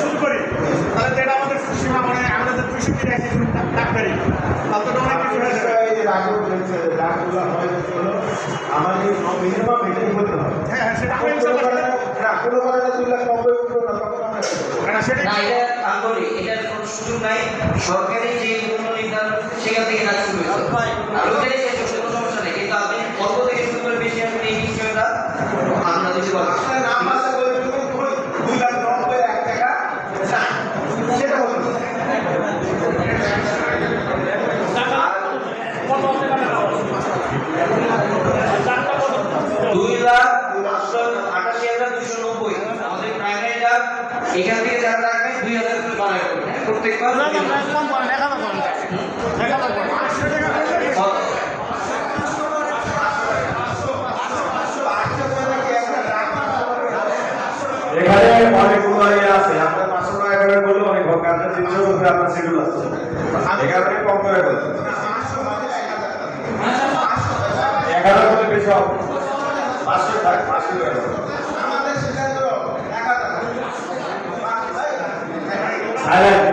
শুরু করি তাহলে তো এটা আমাদের সীমা মানে আমরা যে 200 রাখি ডাক্তারি তাহলে তো অনেক কিছু হয়ে যাবে। আমাদের মিনিমাম মিটিং করতে হবে। হ্যাঁ সেটা আমি কোনো কারণে 2 লাখ 90 উঠলো না তখন আমরা এটার কোনো সুযোগ নাই। সরকারি যে মূল্য নির্ধারণ সেখান থেকে কাজ শুরু হয়েছে আর ওইটাই শেষ হচ্ছে, কোনো সমস্যা নেই। কিন্তু আপনি অল্প থেকে শুরু করে বেশি আপনি এই বিষয়টা আমরা যদি বলেন আপনার নাম আছে বলে 2 লাখ 90 1 টাকা সেটা হলো 2,88,290 আমাদের প্রাইমারিটা এখান থেকে যারা রাখবেন 2,000 করে বাড়ায় করবেন প্রত্যেকবার। এখানে অনেকগুলো আছে, আপনার 500 টাকা করে বললে অনেক হোক, আপনার 300 উপরে আপনার শিডিউল আছে, এখানে কম করে বলতে 11 করে বেশি হবে, 500 টাকা 500 টাকা আমাদের সিদ্ধান্ত 1000 টাকা।